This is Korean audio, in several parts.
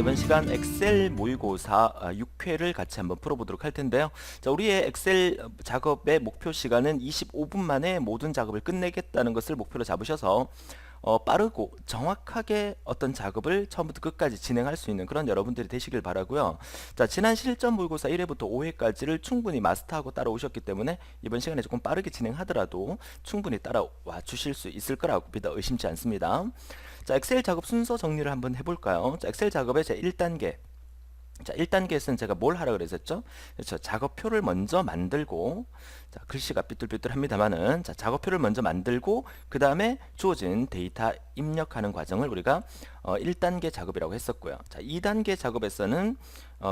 이번 시간 엑셀 모의고사 6회를 같이 한번 풀어보도록 할 텐데요. 자, 우리의 엑셀 작업의 목표 시간은 25분 만에 모든 작업을 끝내겠다는 것을 목표로 잡으셔서 빠르고 정확하게 어떤 작업을 처음부터 끝까지 진행할 수 있는 그런 여러분들이 되시길 바라고요. 자, 지난 실전 모의고사 1회부터 5회까지를 충분히 마스터하고 따라오셨기 때문에 이번 시간에 조금 빠르게 진행하더라도 충분히 따라와 주실 수 있을 거라고 믿어 의심치 않습니다. 자, 엑셀 작업 순서 정리를 한번 해볼까요? 자, 엑셀 작업의 제 1단계. 자, 1단계에서는 제가 뭘 하라 그랬었죠? 그렇죠. 작업표를 먼저 만들고, 자, 글씨가 삐뚤삐뚤합니다만은, 자, 작업표를 먼저 만들고, 그 다음에 주어진 데이터 입력하는 과정을 우리가 1단계 작업이라고 했었고요. 자, 2단계 작업에서는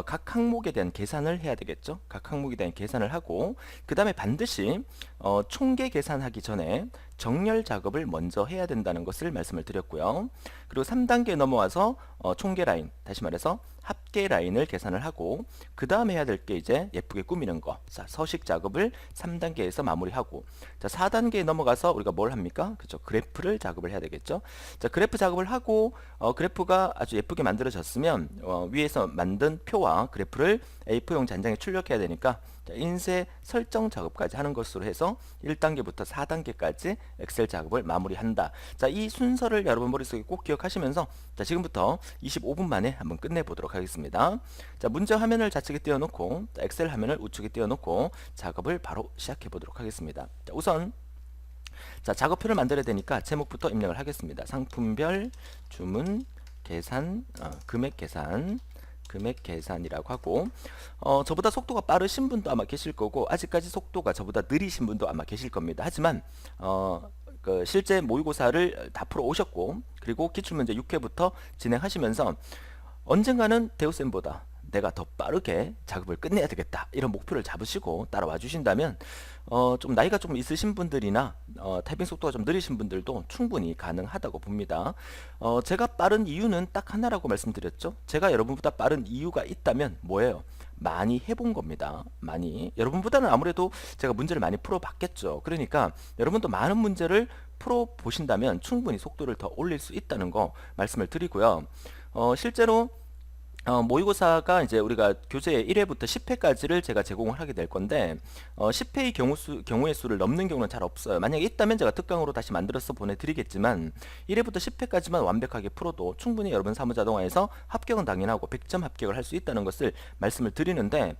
각 항목에 대한 계산을 해야 되겠죠. 각 항목에 대한 계산을 하고, 그 다음에 반드시 총계 계산하기 전에 정렬 작업을 먼저 해야 된다는 것을 말씀을 드렸고요. 그리고 3단계에 넘어와서 총계 라인, 다시 말해서 합계 라인을 계산을 하고, 그 다음에 해야 될 게 이제 예쁘게 꾸미는 거. 자, 서식 작업을 3단계에서 마무리하고, 자, 4단계에 넘어가서 우리가 뭘 합니까? 그죠? 그래프를 작업을 해야 되겠죠. 자, 그래프 작업을 하고 그래프가 아주 예쁘게 만들어졌으면 위에서 만든 표와 그래프를 A4용 잔장에 출력해야 되니까, 자, 인쇄 설정 작업까지 하는 것으로 해서 1단계부터 4단계까지 엑셀 작업을 마무리한다. 자, 이 순서를 여러분 머릿속에 꼭 기억하시면서, 자, 지금부터 25분 만에 한번 끝내보도록 하겠습니다. 자, 문제 화면을 좌측에 띄워놓고, 자, 엑셀 화면을 우측에 띄워놓고 작업을 바로 시작해 보도록 하겠습니다. 자, 우선 자, 작업표를 만들어야 되니까 제목부터 입력을 하겠습니다. 상품별, 주문, 계산, 금액 계산, 금액 계산이라고 하고, 저보다 속도가 빠르신 분도 아마 계실 거고, 아직까지 속도가 저보다 느리신 분도 아마 계실 겁니다. 하지만 실제 모의고사를 다 풀어 오셨고, 그리고 기출문제 6회부터 진행하시면서 언젠가는 대우쌤보다 내가 더 빠르게 작업을 끝내야 되겠다, 이런 목표를 잡으시고 따라와 주신다면 좀 나이가 좀 있으신 분들이나 타이핑 속도가 좀 느리신 분들도 충분히 가능하다고 봅니다. 제가 빠른 이유는 딱 하나라고 말씀드렸죠. 제가 여러분보다 빠른 이유가 있다면 뭐예요? 많이 해본 겁니다. 많이. 여러분보다는 아무래도 제가 문제를 많이 풀어봤겠죠. 그러니까 여러분도 많은 문제를 풀어보신다면 충분히 속도를 더 올릴 수 있다는 거 말씀을 드리고요. 실제로 모의고사가 이제 우리가 교재 1회부터 10회까지를 제가 제공을 하게 될 건데, 10회의 경우의 수를 넘는 경우는 잘 없어요. 만약에 있다면 제가 특강으로 다시 만들어서 보내드리겠지만, 1회부터 10회까지만 완벽하게 풀어도 충분히 여러분 사무자동화에서 합격은 당연하고 100점 합격을 할 수 있다는 것을 말씀을 드리는데,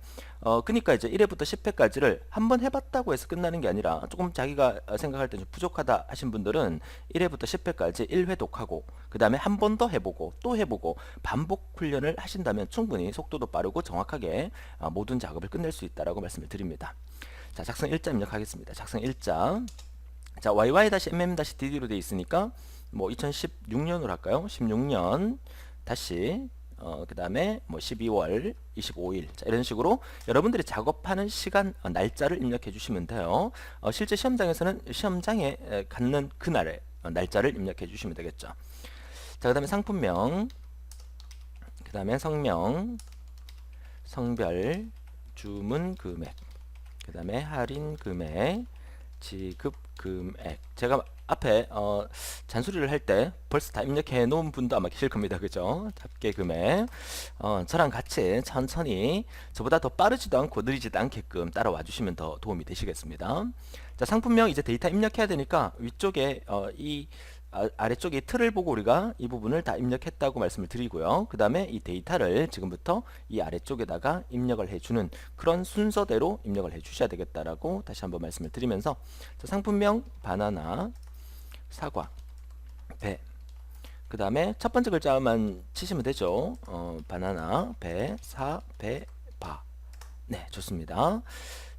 그러니까 이제 1회부터 10회까지를 한번 해봤다고 해서 끝나는 게 아니라, 조금 자기가 생각할 때 좀 부족하다 하신 분들은 1회부터 10회까지 1회 독하고, 그 다음에 한 번 더 해보고 또 해보고 반복 훈련을 하신다면 충분히 속도도 빠르고 정확하게 모든 작업을 끝낼 수 있다라고 말씀을 드립니다. 자, 작성 일자 입력하겠습니다. 작성 일자. 자, yy-mm-dd로 되어 있으니까 뭐 2016년으로 할까요? 16년 다시 그 다음에 뭐 12월 25일, 자, 이런 식으로 여러분들이 작업하는 시간, 날짜를 입력해 주시면 돼요. 실제 시험장에서는 시험장에 갖는 그날의 날짜를 입력해 주시면 되겠죠. 자, 그 다음에 상품명, 그 다음에 성명, 성별, 주문 금액, 그 다음에 할인 금액, 지급 금액. 제가 앞에 잔소리를 할 때 벌써 다 입력해 놓은 분도 아마 계실 겁니다. 그죠? 합계 금액. 저랑 같이 천천히, 저보다 더 빠르지도 않고 느리지도 않게끔 따라와 주시면 더 도움이 되시겠습니다. 자, 상품명 이제 데이터 입력해야 되니까 위쪽에 이 아래쪽에 틀을 보고 우리가 이 부분을 다 입력했다고 말씀을 드리고요. 그 다음에 이 데이터를 지금부터 이 아래쪽에다가 입력을 해주는 그런 순서대로 입력을 해주셔야 되겠다라고 다시 한번 말씀을 드리면서, 자, 상품명 바나나, 사과, 배, 그 다음에 첫 번째 글자만 치시면 되죠. 바나나, 배, 사, 배, 바. 네, 좋습니다.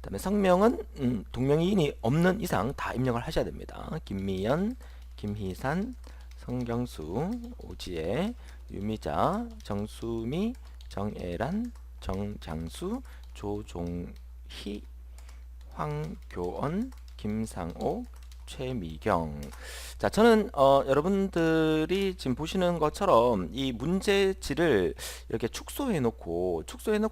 그 다음에 성명은 동명이인이 없는 이상 다 입력을 하셔야 됩니다. 김미연, 김희산, 성경수, 오지혜, 유미자, 정수미, 정애란, 정장수, 조종희, 황교언, 김상옥, 최미경. 자, 저는 여러분들이 지금 보시는 것처럼 이 문제지를 이렇게 축소해 놓고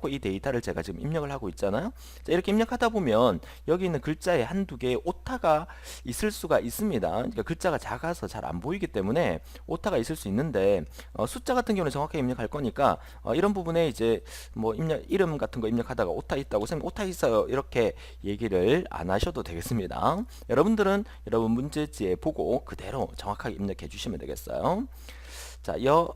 이 데이터를 제가 지금 입력을 하고 있잖아요. 자, 이렇게 입력하다 보면 여기 있는 글자에 한두 개의 오타가 있을 수가 있습니다. 그러니까 글자가 작아서 잘 안 보이기 때문에 오타가 있을 수 있는데 숫자 같은 경우는 정확하게 입력할 거니까 이런 부분에 이제 뭐 이름 같은 거 입력하다가 오타 있다고 선생님 오타 있어요 이렇게 얘기를 안 하셔도 되겠습니다. 여러분들은 여러분 문제지에 보고 그대로 정확하게 입력해 주시면 되겠어요. 자, 여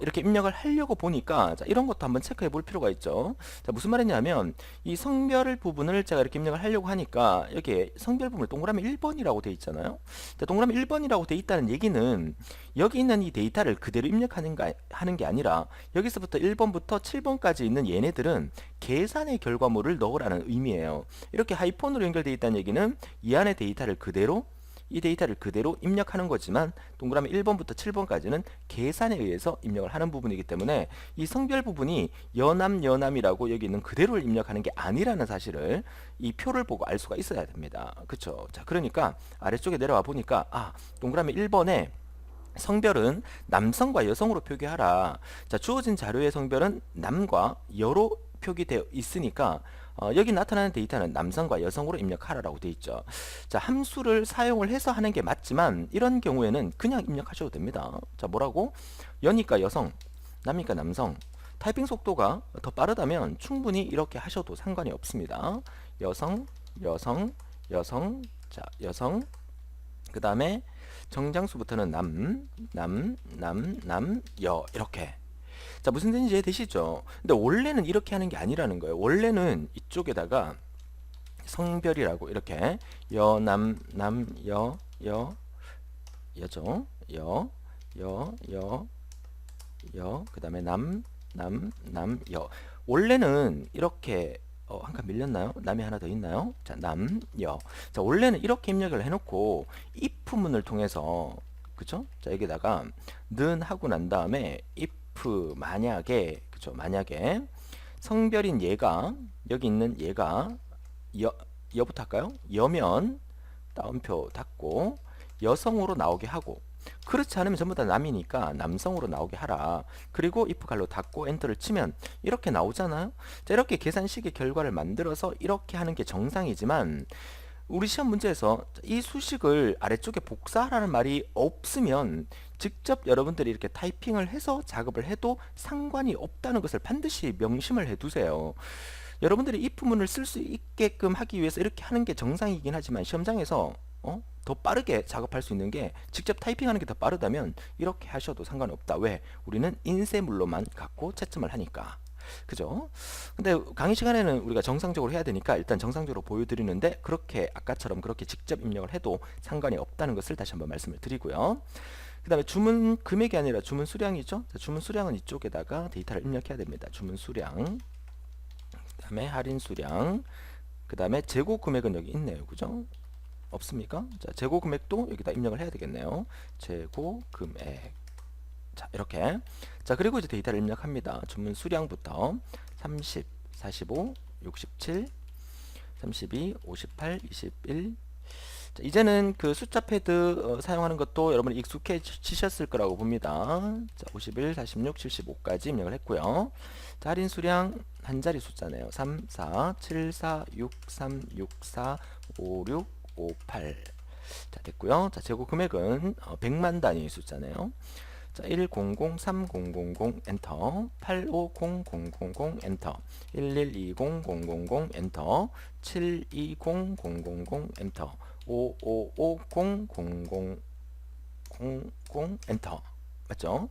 이렇게 입력을 하려고 보니까 자, 이런 것도 한번 체크해 볼 필요가 있죠. 자, 무슨 말이냐면 이 성별 부분을 제가 이렇게 입력을 하려고 하니까 여기에 성별 부분을 동그라미 1번이라고 돼 있잖아요. 자, 동그라미 1번이라고 돼 있다는 얘기는 여기 있는 이 데이터를 그대로 하는 게 아니라 여기서부터 1번부터 7번까지 있는 얘네들은 계산의 결과물을 넣으라는 의미예요. 이렇게 하이폰으로 연결되어 있다는 얘기는 이 안에 이 데이터를 그대로 입력하는 거지만 동그라미 1번부터 7번까지는 계산에 의해서 입력을 하는 부분이기 때문에 이 성별 부분이 여남이라고 여기 있는 그대로를 입력하는 게 아니라는 사실을 이 표를 보고 알 수가 있어야 됩니다. 그쵸? 자, 그러니까 아래쪽에 내려와 보니까 동그라미 1번에 성별은 남성과 여성으로 표기하라. 자, 주어진 자료의 성별은 남과 여로 표기되어 있으니까 여기 나타나는 데이터는 남성과 여성으로 입력하라라고 되어 있죠. 자, 함수를 사용을 해서 하는 게 맞지만 이런 경우에는 그냥 입력하셔도 됩니다. 자, 뭐라고? 여니까 여성, 남이니까 남성. 타이핑 속도가 더 빠르다면 충분히 이렇게 하셔도 상관이 없습니다. 여성, 여성, 여성, 자, 여성. 그 다음에 정장수부터는 여 이렇게. 자, 무슨 뜻인지 이해되시죠? 근데 원래는 이렇게 하는 게 아니라는 거예요. 원래는 이쪽에다가 성별이라고 이렇게 여죠. 그 다음에 여. 원래는 이렇게 한 칸 밀렸나요? 남이 하나 더 있나요? 자, 여. 자, 원래는 이렇게 입력을 해놓고 if문을 통해서 그쵸? 자, 여기다가 는 하고 난 다음에 if 만약에 그쵸? 만약에 성별인 얘가 여기 있는 얘가 여부터 할까요? 여면 따옴표 닫고 여성으로 나오게 하고 그렇지 않으면 전부 다 남이니까 남성으로 나오게 하라. 그리고 if 갈로 닫고 엔터를 치면 이렇게 나오잖아요. 자, 이렇게 계산식의 결과를 만들어서 이렇게 하는 게 정상이지만 우리 시험 문제에서 이 수식을 아래쪽에 복사하라는 말이 없으면 직접 여러분들이 이렇게 타이핑을 해서 작업을 해도 상관이 없다는 것을 반드시 명심을 해두세요. 여러분들이 if문을 쓸 수 있게끔 하기 위해서 이렇게 하는 게 정상이긴 하지만 시험장에서 더 빠르게 작업할 수 있는 게 직접 타이핑하는 게 더 빠르다면 이렇게 하셔도 상관없다. 왜? 우리는 인쇄물로만 갖고 채점을 하니까. 그죠? 근데 강의 시간에는 우리가 정상적으로 해야 되니까 일단 정상적으로 보여드리는데 그렇게 아까처럼 그렇게 직접 입력을 해도 상관이 없다는 것을 다시 한번 말씀을 드리고요. 그 다음에 주문 금액이 아니라 주문 수량이죠. 자, 주문 수량은 이쪽에다가 데이터를 입력해야 됩니다. 주문 수량, 그 다음에 할인 수량, 그 다음에 재고 금액은 여기 있네요. 그죠? 없습니까? 자, 재고 금액도 여기다 입력을 해야 되겠네요. 재고 금액. 자, 이렇게. 자, 그리고 이제 데이터를 입력합니다. 주문 수량부터 30, 45, 67, 32, 58, 21. 자, 이제는 그 숫자 패드 사용하는 것도 여러분이 익숙해지셨을 거라고 봅니다. 자, 51, 46, 75까지 입력을 했고요. 자, 할인 수량 한 자리 숫자네요. 3, 4, 7, 4, 6, 3, 6, 4, 5, 6, 5, 8. 자, 됐고요. 자, 재고 금액은 100만 단위 숫자네요. 자, 1003000 엔터, 850000 엔터, 1120000 엔터, 720000 엔터, 555000 엔터. 맞죠?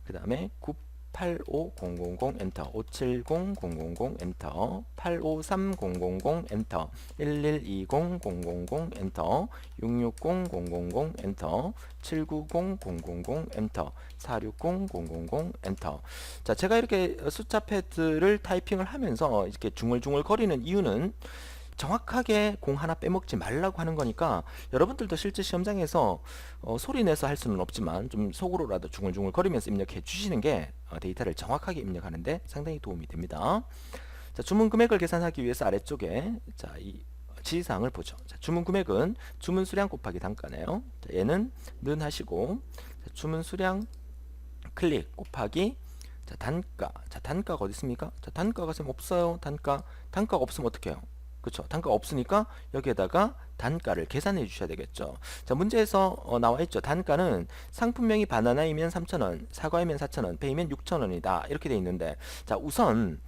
그 다음에 85000 엔터, 570000 엔터, 853000 엔터, 112000 엔터, 660000 엔터, 790000 엔터, 460000 엔터. 자, 제가 이렇게 숫자 패드를 타이핑을 하면서 이렇게 중얼중얼 거리는 이유는 정확하게 공 하나 빼먹지 말라고 하는 거니까 여러분들도 실제 시험장에서 소리 내서 할 수는 없지만 좀 속으로라도 중얼중얼 거리면서 입력해 주시는 게 데이터를 정확하게 입력하는데 상당히 도움이 됩니다. 자, 주문 금액을 계산하기 위해서 아래쪽에 자, 이 지시사항을 보죠. 자, 주문 금액은 주문 수량 곱하기 단가네요. 자, 얘는 는 하시고, 자, 주문 수량 클릭 곱하기, 자, 단가. 자, 단가가 어디 있습니까? 자, 단가가 지금 없어요. 단가가 없으면 어떻게 해요? 그쵸? 단가가 없으니까 여기에다가 단가를 계산해 주셔야 되겠죠. 자, 문제에서 나와 있죠. 단가는 상품명이 바나나이면 3,000원, 사과이면 4,000원, 배이면 6,000원이다. 이렇게 돼 있는데, 자, 우선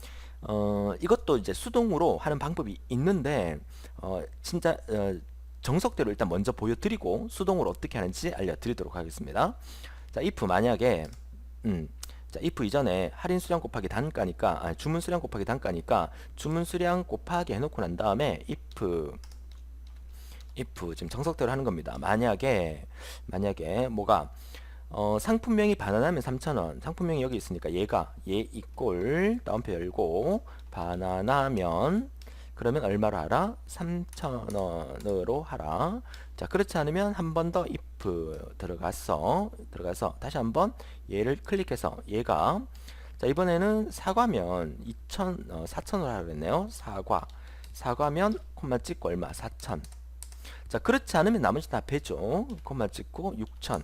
이것도 이제 수동으로 하는 방법이 있는데, 진짜 정석대로 일단 먼저 보여드리고 수동으로 어떻게 하는지 알려드리도록 하겠습니다. 자, if 만약에 자, if 이전에 할인 수량 곱하기 단가니까, 주문 수량 곱하기 단가니까 주문 수량 곱하기 해놓고 난 다음에 if 지금 정석대로 하는 겁니다. 만약에 뭐가 상품명이 바나나면 3,000원, 상품명이 여기 있으니까 얘 이꼴 다운표 열고 바나나면 그러면 얼마로 하라? 3,000원으로 하라. 자, 그렇지 않으면 한 번 더 if 들어가서 다시 한번 얘를 클릭해서 얘가, 자, 이번에는 사과면 4,000원으로 하라 그랬네요. 사과면 콤마 찍고 얼마? 4,000. 자, 그렇지 않으면 나머지 다 배죠. 콤마 찍고 6,000.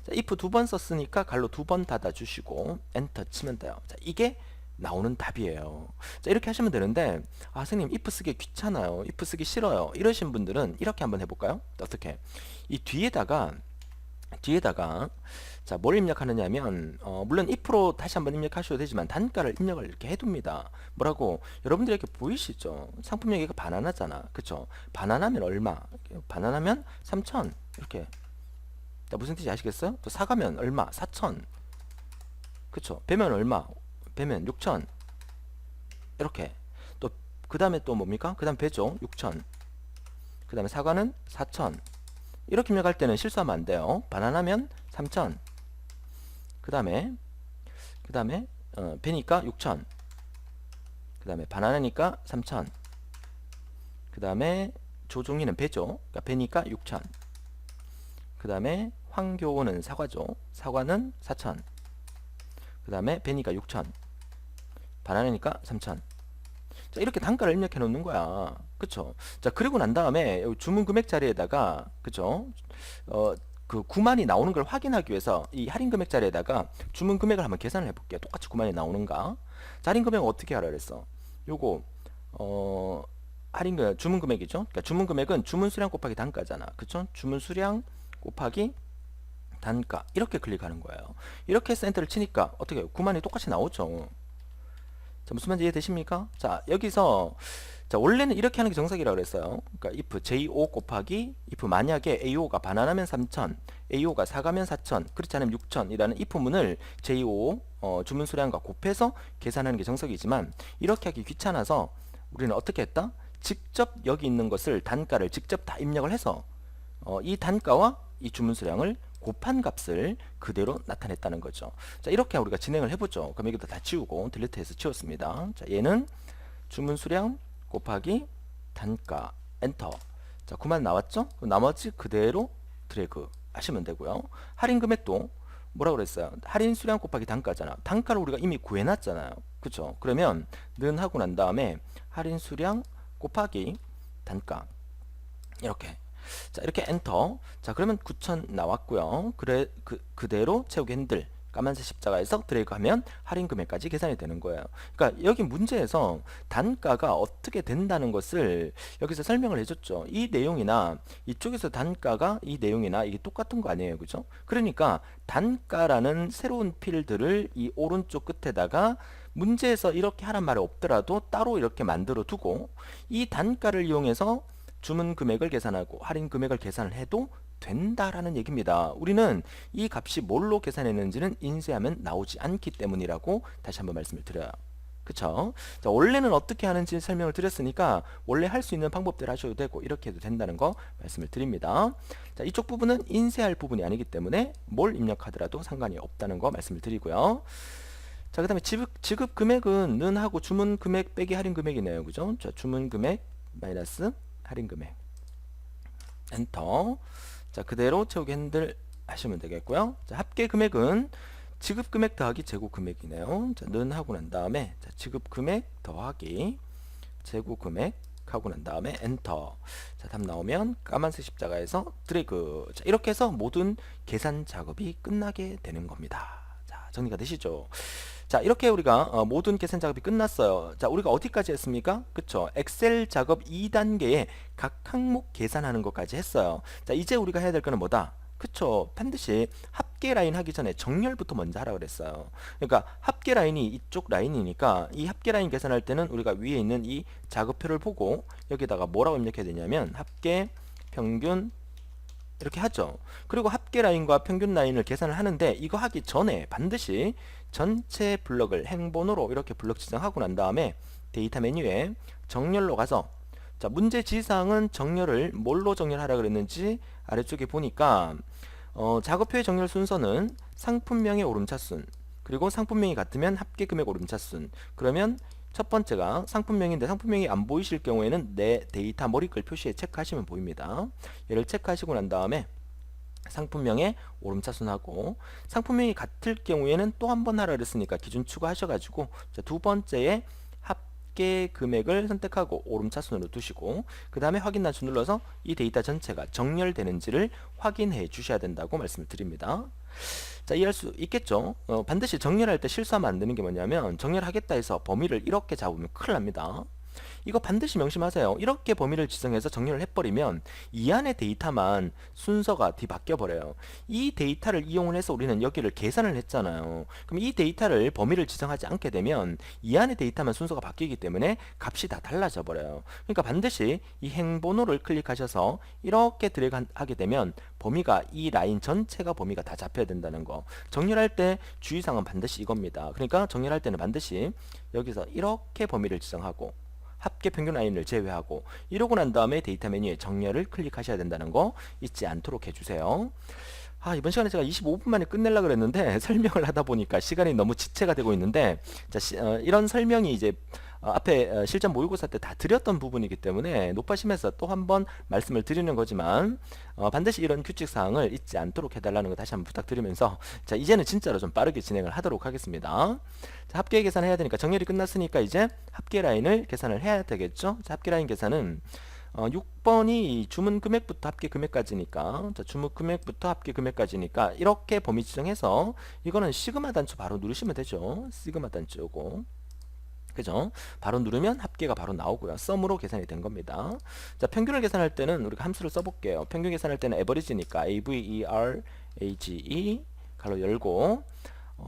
자, if 두 번 썼으니까 갈로 두 번 닫아주시고 엔터 치면 돼요. 자, 이게 나오는 답이에요. 자, 이렇게 하시면 되는데, 선생님 if 쓰기 귀찮아요, if 쓰기 싫어요, 이러신 분들은 이렇게 한번 해볼까요? 어떻게? 이 뒤에다가 자, 뭘 입력하느냐 하면 물론 if로 다시 한번 입력하셔도 되지만 단가를 입력을 이렇게 해둡니다. 뭐라고? 여러분들이 이렇게 보이시죠? 상품명 얘가 바나나잖아. 그쵸? 바나나면 얼마? 바나나면 3,000 이렇게. 자, 무슨 뜻인지 아시겠어요? 또 사과면 얼마? 4,000. 그쵸? 배면 얼마? 배면 6,000 이렇게. 또 그 다음에 또 뭡니까? 그 다음 배죠. 6,000. 그 다음에 사과는 4,000. 이렇게 입력할 때는 실수하면 안 돼요. 바나나면 3,000. 그 다음에 배니까 6,000. 그 다음에 바나나니까 3,000. 그 다음에 조종이는 배죠. 그러니까 배니까 6,000. 그 다음에 황교는 사과죠. 사과는 4,000. 그 다음에 배니까 6,000. 바나나니까 3,000. 자, 이렇게 단가를 입력해 놓는 거야. 그쵸? 자, 그리고 난 다음에 주문 금액 자리에다가, 그쵸? 그 9만이 나오는 걸 확인하기 위해서 이 할인 금액 자리에다가 주문 금액을 한번 계산을 해볼게요. 똑같이 9만이 나오는가? 자, 할인 금액은 어떻게 하라 그랬어? 요거, 주문 금액이죠? 그러니까 주문 금액은 주문 수량 곱하기 단가잖아. 그쵸? 주문 수량 곱하기 단가. 이렇게 클릭하는 거예요. 이렇게 해서 엔터를 치니까 어떻게 해요? 9만이 똑같이 나오죠. 자, 무슨 말인지 이해되십니까? 자, 여기서 자, 원래는 이렇게 하는 게 정석이라고 그랬어요. 그러니까 if JO 곱하기 if 만약에 AO가 바나나면 3,000, AO가 사과면 4,000, 그렇지 않으면 6,000이라는 if문을 JO 주문 수량과 곱해서 계산하는 게 정석이지만, 이렇게 하기 귀찮아서 우리는 어떻게 했다? 직접 여기 있는 것을 단가를 직접 다 입력을 해서 이 단가와 이 주문 수량을 곱한 값을 그대로 나타냈다는 거죠. 자, 이렇게 우리가 진행을 해보죠. 그럼 여기도 다 지우고 딜리트해서 지웠습니다. 자, 얘는 주문 수량 곱하기 단가 엔터. 자, 9만 나왔죠? 그럼 나머지 그대로 드래그 하시면 되고요. 할인 금액도 뭐라고 그랬어요? 할인 수량 곱하기 단가잖아. 단가를 우리가 이미 구해놨잖아요. 그쵸? 그러면 는 하고 난 다음에 할인 수량 곱하기 단가 이렇게. 자, 이렇게 엔터. 자, 그러면 9,000 나왔고요. 그대로 채우기 핸들 까만색 십자가에서 드래그 하면 할인 금액까지 계산이 되는 거예요. 그러니까 여기 문제에서 단가가 어떻게 된다는 것을 여기서 설명을 해줬죠. 이 내용이나 이쪽에서 단가가 이 내용이나 이게 똑같은 거 아니에요. 그죠? 그러니까 단가라는 새로운 필드를 이 오른쪽 끝에다가 문제에서 이렇게 하란 말이 없더라도 따로 이렇게 만들어 두고 이 단가를 이용해서 주문 금액을 계산하고 할인 금액을 계산을 해도 된다라는 얘기입니다. 우리는 이 값이 뭘로 계산했는지는 인쇄하면 나오지 않기 때문이라고 다시 한번 말씀을 드려요. 그쵸? 자, 원래는 어떻게 하는지 설명을 드렸으니까 원래 할 수 있는 방법대로 하셔도 되고 이렇게 해도 된다는 거 말씀을 드립니다. 자, 이쪽 부분은 인쇄할 부분이 아니기 때문에 뭘 입력하더라도 상관이 없다는 거 말씀을 드리고요. 자, 그 다음에 지급 금액은 는 하고 주문 금액 빼기 할인 금액이네요. 그죠? 자, 주문 금액 마이너스 할인 금액 엔터. 자, 그대로 채우기 핸들 하시면 되겠고요. 자, 합계 금액은 지급 금액 더하기 재고 금액이네요. 자, 는 하고 난 다음에 자, 지급 금액 더하기 재고 금액 하고 난 다음에 엔터. 자, 답 나오면 까만색 십자가에서 드래그. 자, 이렇게 해서 모든 계산 작업이 끝나게 되는 겁니다. 자, 정리가 되시죠? 자, 이렇게 우리가 모든 계산 작업이 끝났어요. 자, 우리가 어디까지 했습니까? 그쵸? 엑셀 작업 2단계에 각 항목 계산하는 것까지 했어요. 자, 이제 우리가 해야 될 거는 뭐다? 그쵸? 반드시 합계 라인 하기 전에 정렬부터 먼저 하라 그랬어요. 그러니까 합계 라인이 이쪽 라인이니까 이 합계 라인 계산할 때는 우리가 위에 있는 이 작업표를 보고 여기다가 뭐라고 입력해야 되냐면 합계, 평균, 이렇게 하죠. 그리고 합계 라인과 평균 라인을 계산을 하는데 이거 하기 전에 반드시 전체 블럭을 행번호로 이렇게 블럭 지정하고 난 다음에 데이터 메뉴에 정렬로 가서, 자, 문제 지사항은 정렬을 뭘로 정렬하라 그랬는지 아래쪽에 보니까 작업표의 정렬 순서는 상품명의 오름차순, 그리고 상품명이 같으면 합계 금액 오름차순. 그러면 첫 번째가 상품명인데 상품명이 안 보이실 경우에는 내 데이터 머리글 표시에 체크하시면 보입니다. 얘를 체크하시고 난 다음에 상품명의 오름차순하고, 상품명이 같을 경우에는 또 한 번 하라 그랬으니까 기준 추가하셔가지고 두 번째에 합계 금액을 선택하고 오름차순으로 두시고, 그 다음에 확인 단추 눌러서 이 데이터 전체가 정렬되는지를 확인해 주셔야 된다고 말씀을 드립니다. 자, 이해할 수 있겠죠? 반드시 정렬할 때 실수하면 안 되는 게 뭐냐면 정렬하겠다 해서 범위를 이렇게 잡으면 큰일 납니다. 이거 반드시 명심하세요. 이렇게 범위를 지정해서 정렬을 해버리면 이 안에 데이터만 순서가 뒤바뀌어 버려요. 이 데이터를 이용을 해서 우리는 여기를 계산을 했잖아요. 그럼 이 데이터를 범위를 지정하지 않게 되면 이 안에 데이터만 순서가 바뀌기 때문에 값이 다 달라져 버려요. 그러니까 반드시 이 행번호를 클릭하셔서 이렇게 드래그 하게 되면 범위가 이 라인 전체가 범위가 다 잡혀야 된다는 거. 정렬할 때 주의사항은 반드시 이겁니다. 그러니까 정렬할 때는 반드시 여기서 이렇게 범위를 지정하고 합계 평균 라인을 제외하고 이러고 난 다음에 데이터 메뉴에 정렬을 클릭하셔야 된다는 거 잊지 않도록 해주세요. 이번 시간에 제가 25분 만에 끝내려고 그랬는데 설명을 하다 보니까 시간이 너무 지체가 되고 있는데, 자, 이런 설명이 이제 앞에 실전 모의고사 때 다 드렸던 부분이기 때문에 높아심에서 또 한 번 말씀을 드리는 거지만 반드시 이런 규칙 사항을 잊지 않도록 해달라는 거 다시 한번 부탁드리면서, 자, 이제는 진짜로 좀 빠르게 진행을 하도록 하겠습니다. 자, 합계 계산해야 되니까 정렬이 끝났으니까 이제 합계 라인을 계산을 해야 되겠죠. 자, 합계 라인 계산은 6번이 주문 금액부터 합계 금액까지니까, 자, 주문 금액부터 합계 금액까지니까 이렇게 범위 지정해서 이거는 시그마 단추 바로 누르시면 되죠. 시그마 단추 요거, 그죠? 바로 누르면 합계가 바로 나오고요. 썸으로 계산이 된 겁니다. 자, 평균을 계산할 때는 우리가 함수를 써볼게요. 평균 계산할 때는 average니까 average 가로 열고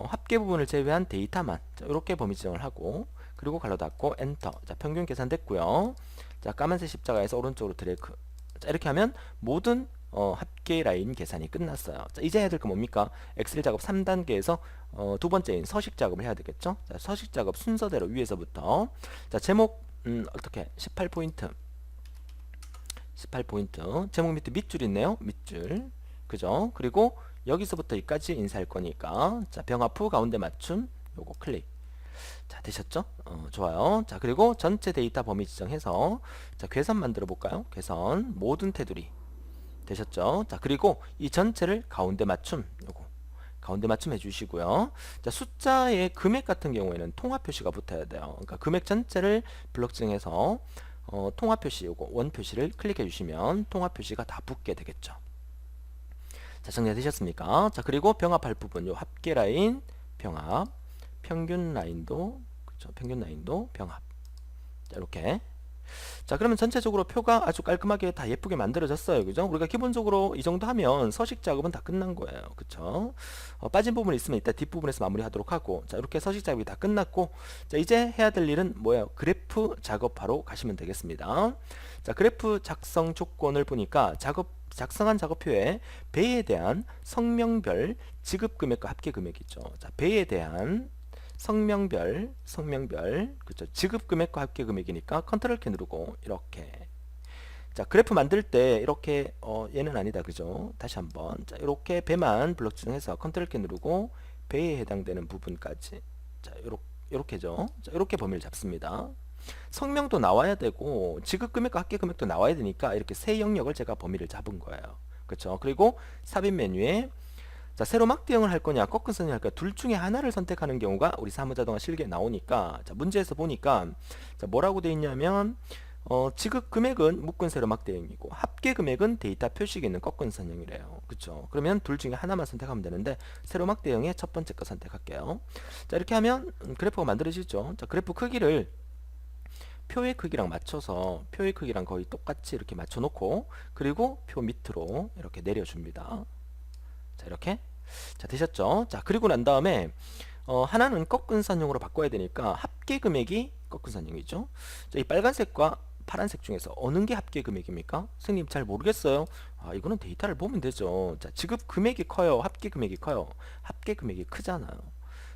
합계 부분을 제외한 데이터만, 자, 이렇게 범위 지정을 하고, 그리고 가로 닫고 엔터. 자, 평균 계산됐고요. 자, 까만색 십자가에서 오른쪽으로 드래그. 자, 이렇게 하면 모든 합계 라인 계산이 끝났어요. 자, 이제 해야 될 거 뭡니까? 엑셀 작업 3단계에서 두 번째인 서식 작업을 해야 되겠죠? 자, 서식 작업 순서대로 위에서부터, 자, 제목 어떻게 18포인트 제목 밑에 밑줄 있네요. 밑줄, 그죠? 그리고 여기서부터 여기까지 인쇄할 거니까, 자, 병합 후 가운데 맞춤 요거 클릭. 자, 되셨죠? 좋아요. 자, 그리고 전체 데이터 범위 지정해서, 자, 괴선 만들어 볼까요? 괴선 모든 테두리 되셨죠? 자, 그리고 이 전체를 가운데 맞춤, 요거 가운데 맞춤 해주시고요. 자, 숫자의 금액 같은 경우에는 통합 표시가 붙어야 돼요. 그러니까 금액 전체를 블럭 지정해서 통합 표시, 요거 원 표시를 클릭해 주시면 통합 표시가 다 붙게 되겠죠. 자, 정리되셨습니까? 자, 그리고 병합할 부분, 요 합계 라인 병합, 평균 라인도, 그렇죠? 평균 라인도 병합. 자, 이렇게. 자, 그러면 전체적으로 표가 아주 깔끔하게 다 예쁘게 만들어졌어요. 그죠? 우리가 기본적으로 이 정도 하면 서식 작업은 다 끝난 거예요. 그쵸? 빠진 부분이 있으면 이따 뒷부분에서 마무리 하도록 하고, 자, 이렇게 서식 작업이 다 끝났고, 자, 이제 해야 될 일은 뭐예요? 그래프 작업하러 가시면 되겠습니다. 자, 그래프 작성 조건을 보니까 작성한 작업표에 배에 대한 성명별 지급 금액과 합계 금액이 있죠. 자, 배에 대한 성명별, 그쵸? 지급 금액과 합계 금액이니까 컨트롤 키 누르고 이렇게. 자, 그래프 만들 때 이렇게 얘는 아니다, 그죠? 다시 한번. 자, 이렇게 배만 블럭 지정해서 컨트롤 키 누르고 배에 해당되는 부분까지. 자, 요렇게죠. 자, 이렇게 범위를 잡습니다. 성명도 나와야 되고 지급 금액과 합계 금액도 나와야 되니까 이렇게 세 영역을 제가 범위를 잡은 거예요. 그렇죠? 그리고 삽입 메뉴에, 자, 세로막 대응을 할 거냐 꺾은 선을 할 거냐 둘 중에 하나를 선택하는 경우가 우리 사무자동화 실기에 나오니까, 자, 문제에서 보니까, 자, 뭐라고 돼 있냐면 지급 금액은 묶은 세로막 대형이고 합계 금액은 데이터 표식에 있는 꺾은 선형이래요. 그쵸? 그러면 둘 중에 하나만 선택하면 되는데 세로막 대형의 첫 번째 거 선택할게요. 자, 이렇게 하면 그래프가 만들어지죠. 자, 그래프 크기를 표의 크기랑 맞춰서 표의 크기랑 거의 똑같이 이렇게 맞춰 놓고 그리고 표 밑으로 이렇게 내려줍니다. 자, 이렇게. 자, 되셨죠? 자, 그리고 난 다음에 하나는 꺾은 선형으로 바꿔야 되니까 합계 금액이 꺾은 선형이죠. 자, 이 빨간색과 파란색 중에서 어느 게 합계 금액입니까? 선생님 잘 모르겠어요. 아, 이거는 데이터를 보면 되죠. 자, 지급 금액이 커요? 합계 금액이 커요? 합계 금액이 크잖아요.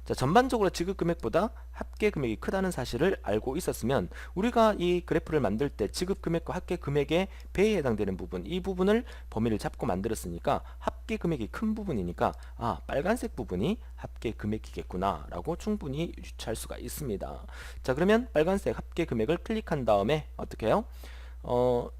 자, 전반적으로 지급 금액보다 합계 금액이 크다는 사실을 알고 있었으면 우리가 이 그래프를 만들 때 지급 금액과 합계 금액의 배에 해당되는 부분, 이 부분을 범위를 잡고 만들었으니까 합계 금액이 큰 부분이니까 아, 빨간색 부분이 합계 금액이겠구나 라고 충분히 유추할 수가 있습니다. 자, 그러면 빨간색 합계 금액을 클릭한 다음에 어떻게 해요?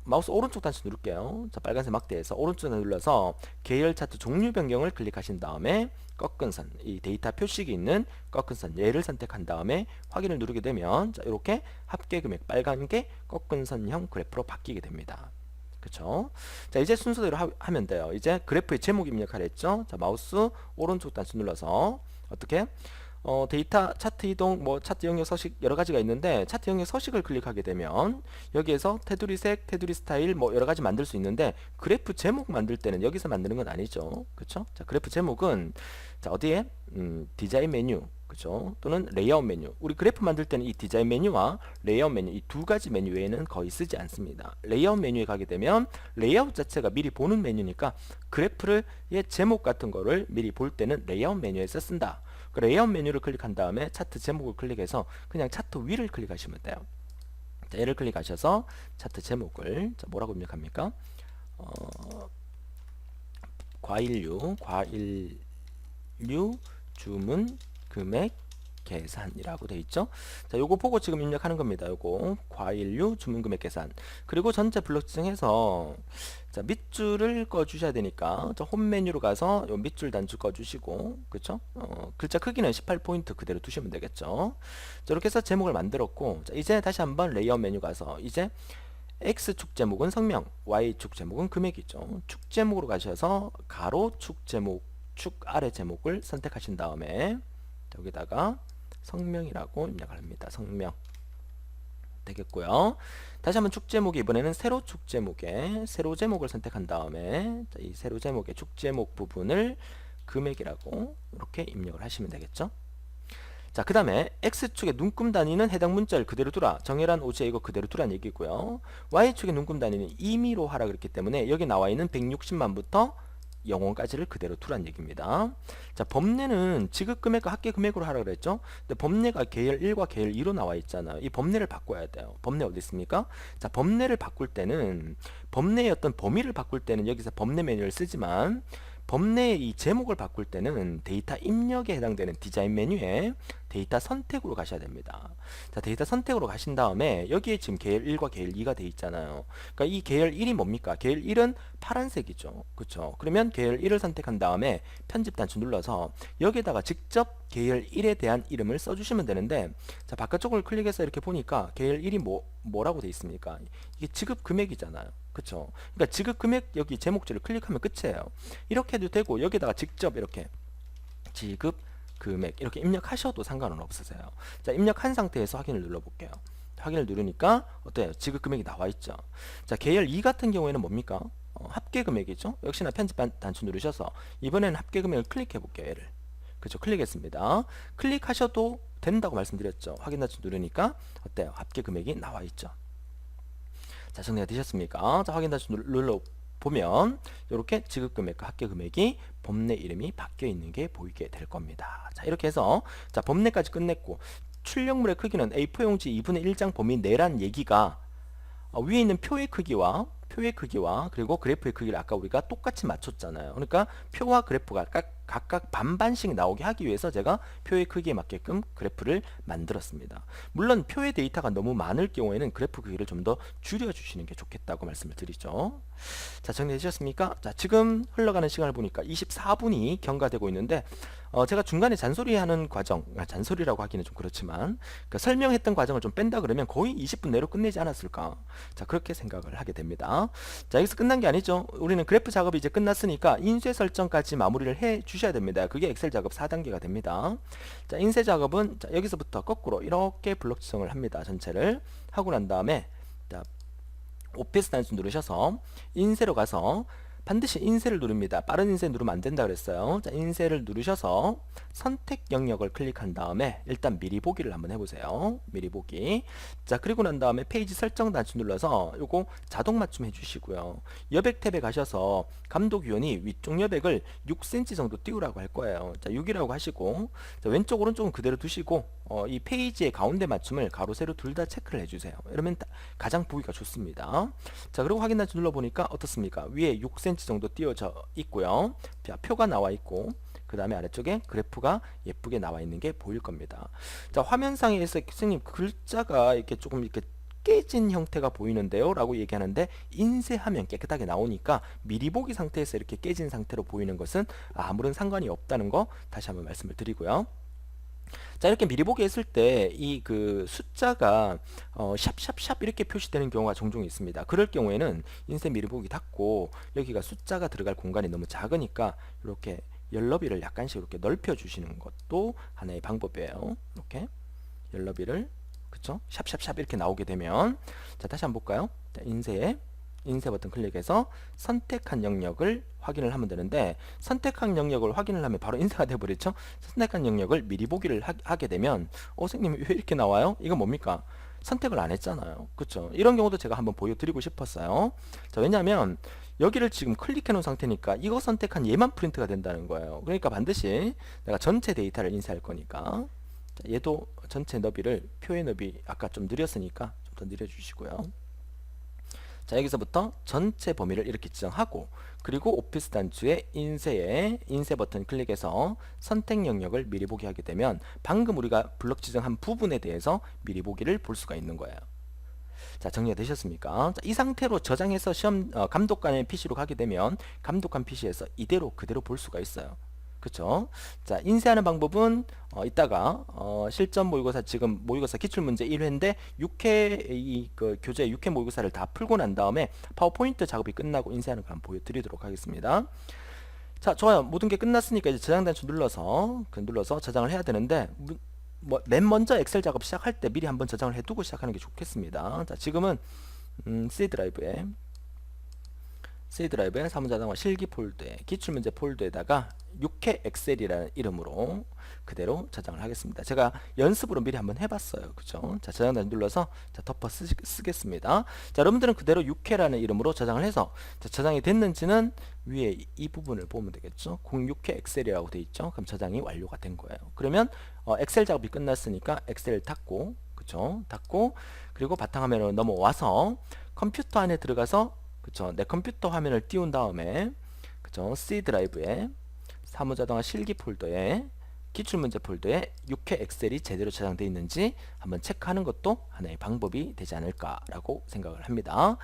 마우스 오른쪽 단추 누를게요. 자, 빨간색 막대에서 오른쪽 단추 눌러서 계열 차트 종류 변경을 클릭하신 다음에 꺾은 선, 이 데이터 표식이 있는 꺾은 선 얘를 선택한 다음에 확인을 누르게 되면 자, 이렇게 합계 금액 빨간 게 꺾은 선형 그래프로 바뀌게 됩니다. 그쵸? 자, 이제 순서대로 하면 돼요. 이제 그래프의 제목 입력하라 했죠? 자, 마우스 오른쪽 단추 눌러서 어떻게? 데이터 차트 이동, 뭐 차트 영역 서식 여러 가지가 있는데 차트 영역 서식을 클릭하게 되면 여기에서 테두리 색, 테두리 스타일 뭐 여러 가지 만들 수 있는데 그래프 제목 만들 때는 여기서 만드는 건 아니죠. 그쵸? 자, 그래프 제목은 자, 어디에? 디자인 메뉴. 그죠? 또는 레이아웃 메뉴. 우리 그래프 만들 때는 이 디자인 메뉴와 레이아웃 메뉴 이 두 가지 메뉴 외에는 거의 쓰지 않습니다. 레이아웃 메뉴에 가게 되면 레이아웃 자체가 미리 보는 메뉴니까 그래프의 제목 같은 거를 미리 볼 때는 레이아웃 메뉴에서 쓴다. 그 레이아웃 메뉴를 클릭한 다음에 차트 제목을 클릭해서 그냥 차트 위를 클릭하시면 돼요. 자, 얘를 클릭하셔서 차트 제목을 자, 뭐라고 입력합니까? 과일류 주문 금액 계산이라고 되어 있죠. 자, 요거 보고 지금 입력하는 겁니다. 요거 과일류 주문 금액 계산. 그리고 전체 블록 지정해서 자, 밑줄을 꺼 주셔야 되니까 자, 홈 메뉴로 가서 요 밑줄 단추 꺼 주시고 그쵸? 글자 크기는 18포인트 그대로 두시면 되겠죠. 자, 이렇게 해서 제목을 만들었고 자, 이제 다시 한번 레이아웃 메뉴 가서 이제 X축 제목은 성명, Y축 제목은 금액이죠. 축 제목으로 가셔서 가로 축 제목, 축 아래 제목을 선택하신 다음에 여기다가 성명이라고 입력을 합니다. 성명 되겠고요. 다시 한번 축 제목이 이번에는 세로 축 제목에 세로 제목을 선택한 다음에 이 세로 제목의 축 제목 부분을 금액이라고 이렇게 입력을 하시면 되겠죠. 자, 그 다음에 X축의 눈금 단위는 해당 문자를 그대로 두라. 정렬한 오지에 이거 그대로 두란 얘기고요. Y축의 눈금 단위는 임의로 하라 그랬기 때문에 여기 나와 있는 160만부터 0원까지를 그대로 두란 얘기입니다. 자, 범례는 지급 금액과 합계 금액으로 하라 그랬죠. 근데 범례가 계열 1과 계열 2로 나와 있잖아요. 이 범례를 바꿔야 돼요. 범례 어디 있습니까? 자, 범례를 바꿀 때는 범례의 어떤 범위를 바꿀 때는 여기서 범례 메뉴를 쓰지만 범례의 이 제목을 바꿀 때는 데이터 입력에 해당되는 디자인 메뉴에 데이터 선택으로 가셔야 됩니다. 자, 데이터 선택으로 가신 다음에 여기에 지금 계열 1과 계열 2가 돼 있잖아요. 그러니까 이 계열 1이 뭡니까? 계열 1은 파란색이죠. 그렇죠? 그러면 계열 1을 선택한 다음에 편집 단추 눌러서 여기에다가 직접 계열 1에 대한 이름을 써주시면 되는데 자, 바깥쪽을 클릭해서 이렇게 보니까 계열 1이 뭐라고 돼 있습니까? 이게 지급 금액이잖아요. 그쵸? 그러니까 지급 금액 여기 제목줄을 클릭하면 끝이에요. 이렇게 해도 되고 여기다가 직접 이렇게 지급 금액 이렇게 입력하셔도 상관은 없으세요. 자, 입력한 상태에서 확인을 눌러볼게요. 확인을 누르니까 어때요? 지급 금액이 나와 있죠. 자, 계열 2 같은 경우에는 뭡니까? 합계 금액이죠. 역시나 편집 단추 누르셔서 이번에는 합계 금액을 클릭해 볼게요. 얘를. 그렇죠? 클릭했습니다. 클릭하셔도 된다고 말씀드렸죠. 확인 단추 누르니까 어때요? 합계 금액이 나와 있죠. 자, 정리가 되셨습니까? 자, 확인 단추 눌러보면 이렇게 지급금액과 합계금액이 범례 이름이 바뀌어 있는 게 보이게 될 겁니다. 자, 이렇게 해서 자, 범례까지 끝냈고 출력물의 크기는 A4 용지 2분의 1장 범위 내란 얘기가 위에 있는 표의 크기와 그리고 그래프의 크기를 아까 우리가 똑같이 맞췄잖아요. 그러니까 표와 그래프가 각각 반반씩 나오게 하기 위해서 제가 표의 크기에 맞게끔 그래프를 만들었습니다. 물론 표의 데이터가 너무 많을 경우에는 그래프 크기를 좀 더 줄여주시는 게 좋겠다고 말씀을 드리죠. 자, 정리되셨습니까? 자, 지금 흘러가는 시간을 보니까 24분이 경과되고 있는데 제가 중간에 잔소리하는 과정, 잔소리라고 하기는 좀 그렇지만 그 설명했던 과정을 좀 뺀다 그러면 거의 20분 내로 끝내지 않았을까? 자, 그렇게 생각을 하게 됩니다. 자, 여기서 끝난 게 아니죠. 우리는 그래프 작업이 이제 끝났으니까 인쇄 설정까지 마무리를 해 주셔야 됩니다. 그게 엑셀 작업 4단계가 됩니다. 자, 인쇄 작업은 자, 여기서부터 거꾸로 이렇게 블록 지정을 합니다. 전체를 하고 난 다음에 자, 오피스 단수 누르셔서 인쇄로 가서 반드시 인쇄를 누릅니다. 빠른 인쇄 누르면 안 된다 그랬어요. 자, 인쇄를 누르셔서 선택 영역을 클릭한 다음에 일단 미리 보기를 한번 해보세요. 미리 보기. 자, 그리고 난 다음에 페이지 설정 단추 눌러서 요거 자동 맞춤 해주시고요. 여백 탭에 가셔서 감독위원이 위쪽 여백을 6cm 정도 띄우라고 할 거예요. 자, 6이라고 하시고 자, 왼쪽 오른쪽은 그대로 두시고 이 페이지의 가운데 맞춤을 가로 세로 둘 다 체크를 해주세요. 이러면 가장 보기가 좋습니다. 자, 그리고 확인 단추 눌러보니까 어떻습니까? 위에 6cm 정도 띄워져 있고요. 자, 표가 나와 있고 그 다음에 아래쪽에 그래프가 예쁘게 나와 있는 게 보일 겁니다. 자, 화면상에서 선생님 글자가 이렇게 조금 이렇게 깨진 형태가 보이는데요 라고 얘기하는데 인쇄하면 깨끗하게 나오니까 미리 보기 상태에서 이렇게 깨진 상태로 보이는 것은 아무런 상관이 없다는 거 다시 한번 말씀을 드리고요. 자, 이렇게 미리 보기 했을 때 이 그 숫자가 샵샵샵 이렇게 표시되는 경우가 종종 있습니다. 그럴 경우에는 인쇄 미리 보기 닫고 여기가 숫자가 들어갈 공간이 너무 작으니까 이렇게 열너비를 약간씩 이렇게 넓혀 주시는 것도 하나의 방법이에요. 이렇게 열너비를 그쵸? 샵샵샵 이렇게 나오게 되면 자, 다시 한번 볼까요? 자, 인쇄 버튼 클릭해서 선택한 영역을 확인을 하면 되는데 선택한 영역을 확인을 하면 바로 인쇄가 되어버렸죠. 선택한 영역을 미리 보기를 하게 되면 선생님 왜 이렇게 나와요? 이건 뭡니까? 선택을 안 했잖아요. 그쵸? 이런 경우도 제가 한번 보여드리고 싶었어요. 자, 왜냐하면 여기를 지금 클릭해 놓은 상태니까 이거 선택한 얘만 프린트가 된다는 거예요. 그러니까 반드시 내가 전체 데이터를 인쇄할 거니까 자, 얘도 전체 너비를 표의 너비 아까 좀 느렸으니까 좀 더 느려주시고요. 자, 여기서부터 전체 범위를 이렇게 지정하고 그리고 오피스 단추의 인쇄 버튼 클릭해서 선택 영역을 미리 보기 하게 되면 방금 우리가 블럭 지정한 부분에 대해서 미리 보기를 볼 수가 있는 거예요. 자, 정리가 되셨습니까? 자, 이 상태로 저장해서 감독관의 PC로 가게 되면 감독관 PC에서 이대로 그대로 볼 수가 있어요. 그쵸? 자, 인쇄하는 방법은 이따가 실전 모의고사 지금 모의고사 기출문제 1회인데 6회 그 교재 6회 모의고사를 다 풀고 난 다음에 파워포인트 작업이 끝나고 인쇄하는 거 한번 보여드리도록 하겠습니다. 자, 좋아요. 모든 게 끝났으니까 이제 저장 단추 눌러서 저장을 해야 되는데 맨 먼저 엑셀 작업 시작할 때 미리 한번 저장을 해두고 시작하는 게 좋겠습니다. 자, 지금은 C 드라이브에 사무자동화 실기 폴더에 기출문제 폴더에다가 6회 엑셀이라는 이름으로 그대로 저장을 하겠습니다. 제가 연습으로 미리 한번 해봤어요. 그죠? 자, 저장 단추 눌러서 자, 덮어 쓰겠습니다. 자, 여러분들은 그대로 6회라는 이름으로 저장을 해서 자, 저장이 됐는지는 위에 이 부분을 보면 되겠죠. 06회 엑셀이라고 되어 있죠. 그럼 저장이 완료가 된 거예요. 그러면 엑셀 작업이 끝났으니까 엑셀 닫고 그죠? 닫고 그리고 바탕화면으로 넘어와서 컴퓨터 안에 들어가서 그쵸, 내 컴퓨터 화면을 띄운 다음에 그쵸, C 드라이브에 사무자동화 실기 폴더에 기출문제 폴더에 6회 엑셀이 제대로 저장되어 있는지 한번 체크하는 것도 하나의 방법이 되지 않을까라고 생각을 합니다.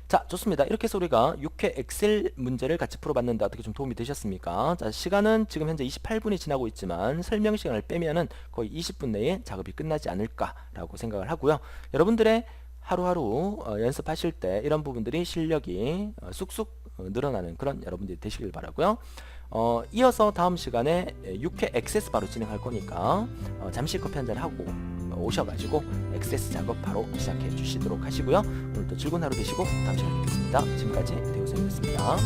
자, 좋습니다. 이렇게 해서 우리가 6회 엑셀 문제를 같이 풀어봤는데 어떻게 좀 도움이 되셨습니까? 자, 시간은 지금 현재 28분이 지나고 있지만 설명 시간을 빼면은 거의 20분 내에 작업이 끝나지 않을까라고 생각을 하고요. 여러분들의 하루하루 연습하실 때 이런 부분들이 실력이 쑥쑥 늘어나는 그런 여러분들이 되시길 바라고요. 이어서 다음 시간에 6회 액세스 바로 진행할 거니까 잠시 커피 한잔 하고 오셔가지고 액세스 작업 바로 시작해 주시도록 하시고요. 오늘도 즐거운 하루 되시고 다음 시간에 뵙겠습니다. 지금까지 대우쌤이었습니다.